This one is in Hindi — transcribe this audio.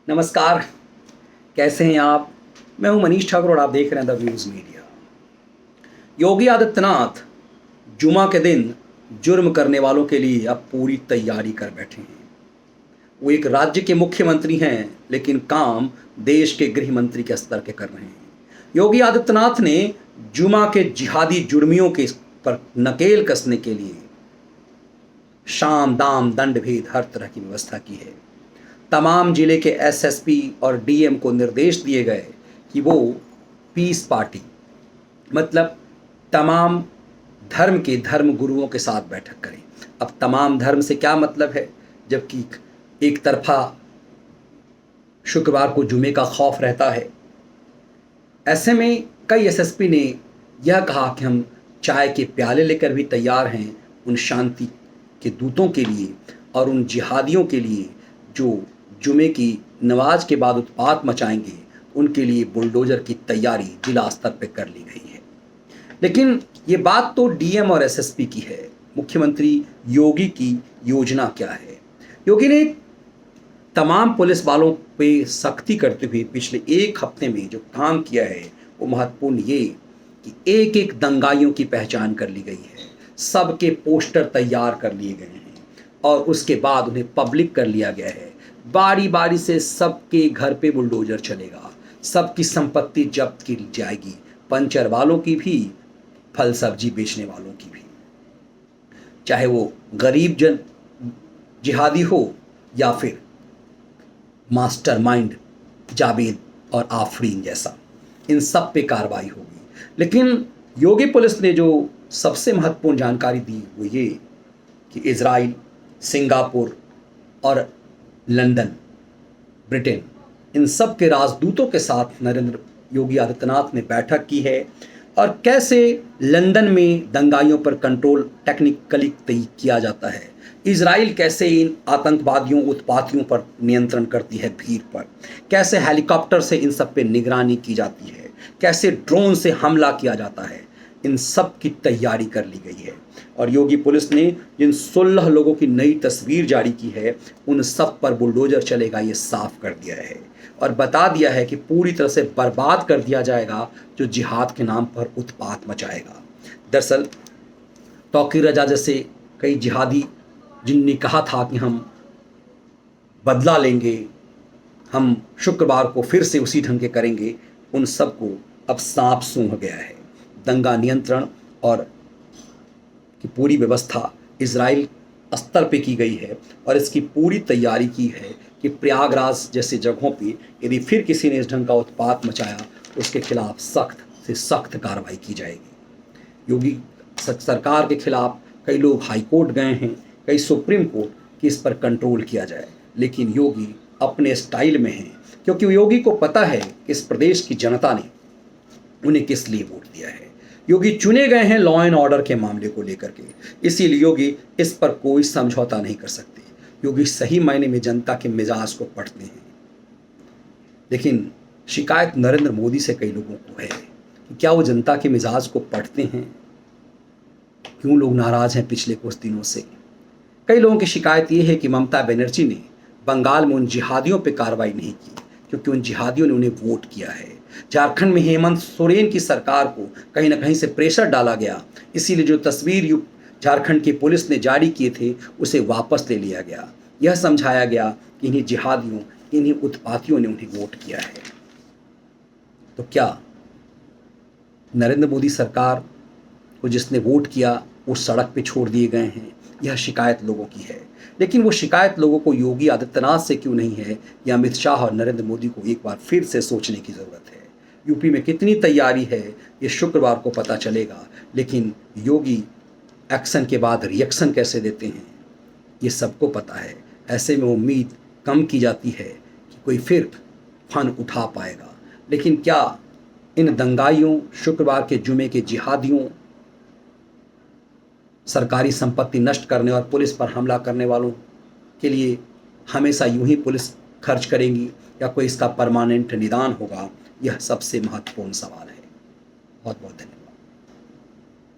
नमस्कार, कैसे हैं आप? मैं हूं मनीष ठाकुर और आप देख रहे हैं the views media. Yogi Adityanath जुमा के दिन जुर्म करने वालों के लिए अब पूरी तैयारी कर बैठे हैं। वो एक राज्य के मुख्यमंत्री हैं, लेकिन काम देश के गृह मंत्री के स्तर के कर रहे हैं। योगी आदित्यनाथ ने जुमा के जिहादी जुर्मियों के पर नकेल कसने के लिए शाम दाम दंड भेद हर तरह की व्यवस्था की है। तमाम जिले के एसएसपी और डीएम को निर्देश दिए गए कि वो पीस पार्टी मतलब तमाम धर्म के धर्म गुरुओं के साथ बैठक करें। अब तमाम धर्म से क्या मतलब है, जबकि एक तरफा शुक्रवार को जुमे का खौफ रहता है। ऐसे में कई एसएसपी ने यह कहा कि हम चाय के प्याले लेकर भी तैयार हैं उन शांति के दूतों के लिए और उन जिहादियों के लिए जो जुमे की नमाज के बाद उत्पात मचाएंगे, उनके लिए बुलडोजर की तैयारी जिला स्तर पर कर ली गई है। लेकिन ये बात तो डीएम और एसएसपी की है। मुख्यमंत्री योगी की योजना क्या है? योगी ने तमाम पुलिस वालों पे सख्ती करते हुए पिछले एक हफ्ते में जो काम किया है वो महत्वपूर्ण ये कि एक एक दंगाइयों की पहचान कर ली गई है, सबके पोस्टर तैयार कर लिए गए हैं और उसके बाद उन्हें पब्लिक कर लिया गया है। बारी बारी से सबके घर पे बुलडोजर चलेगा, सबकी संपत्ति जब्त की जाएगी, पंचर वालों की भी, फल सब्जी बेचने वालों की भी, चाहे वो गरीब जन जिहादी हो या फिर मास्टरमाइंड जावेद और आफरीन जैसा, इन सब पे कार्रवाई होगी। लेकिन योगी पुलिस ने जो सबसे महत्वपूर्ण जानकारी दी वो ये कि इजराइल, सिंगापुर और लंदन, ब्रिटेन, इन सब के राजदूतों के साथ नरेंद्र योगी आदित्यनाथ ने बैठक की है और कैसे लंदन में दंगाइयों पर कंट्रोल टेक्निकली किया जाता है, इजराइल कैसे इन आतंकवादियों उत्पातियों पर नियंत्रण करती है, भीड़ पर कैसे हेलीकॉप्टर से इन सब पे निगरानी की जाती है, कैसे ड्रोन से हमला किया जाता है, इन सब की तैयारी कर ली गई है। और योगी पुलिस ने जिन 16 लोगों की नई तस्वीर जारी की है उन सब पर बुलडोजर चलेगा, ये साफ कर दिया है और बता दिया है कि पूरी तरह से बर्बाद कर दिया जाएगा जो जिहाद के नाम पर उत्पात मचाएगा। दरअसल तौकीर रजा जैसे कई जिहादी जिनने कहा था कि हम बदला लेंगे, हम शुक्रवार को फिर से उसी ढंग के करेंगे, उन सबको अब सांप सूंघ गया है। दंगा नियंत्रण और की पूरी व्यवस्था इजराइल स्तर पे की गई है और इसकी पूरी तैयारी की है कि प्रयागराज जैसे जगहों पे यदि फिर किसी ने इस ढंग का उत्पात मचाया उसके खिलाफ सख्त से सख्त कार्रवाई की जाएगी। योगी सरकार के खिलाफ कई लोग हाई कोर्ट गए हैं, कई सुप्रीम कोर्ट कि इस पर कंट्रोल किया जाए, लेकिन योगी अपने स्टाइल में हैं क्योंकि योगी को पता है कि इस प्रदेश की जनता ने उन्हें किस लिए वोट दिया है। योगी चुने गए हैं लॉ एंड ऑर्डर के मामले को लेकर के, इसीलिए योगी इस पर कोई समझौता नहीं कर सकते। योगी सही मायने में जनता के मिजाज को पढ़ते हैं। लेकिन शिकायत नरेंद्र मोदी से कई लोगों को है कि क्या वो जनता के मिजाज को पढ़ते हैं, क्यों लोग नाराज हैं पिछले कुछ दिनों से। कई लोगों की शिकायत ये है कि ममता बनर्जी ने बंगाल में उन जिहादियों पर कार्रवाई नहीं की क्योंकि उन जिहादियों ने उन्हें वोट किया है। झारखंड में हेमंत सोरेन की सरकार को कहीं ना कहीं से प्रेशर डाला गया, इसीलिए जो तस्वीर झारखंड की पुलिस ने जारी किए थे उसे वापस ले लिया गया। यह समझाया गया कि इन्हीं जिहादियों, इन्हीं उत्पातियों ने उन्हें वोट किया है। तो क्या नरेंद्र मोदी सरकार को जिसने वोट किया वो सड़क पे छोड़ दिए गए हैं? यह शिकायत लोगों की है। लेकिन वो शिकायत लोगों को योगी आदित्यनाथ से क्यों नहीं है, या अमित शाह और नरेंद्र मोदी को एक बार फिर से सोचने की ज़रूरत है। यूपी में कितनी तैयारी है ये शुक्रवार को पता चलेगा, लेकिन योगी एक्शन के बाद रिएक्शन कैसे देते हैं ये सबको पता है। ऐसे में उम्मीद कम की जाती है कि कोई फिर फन उठा पाएगा। लेकिन क्या इन दंगाइयों, शुक्रवार के जुमे के जिहादियों, सरकारी संपत्ति नष्ट करने और पुलिस पर हमला करने वालों के लिए हमेशा यूं ही पुलिस खर्च करेंगी या कोई इसका परमानेंट निदान होगा? यह सबसे महत्वपूर्ण सवाल है। बहुत बहुत धन्यवाद।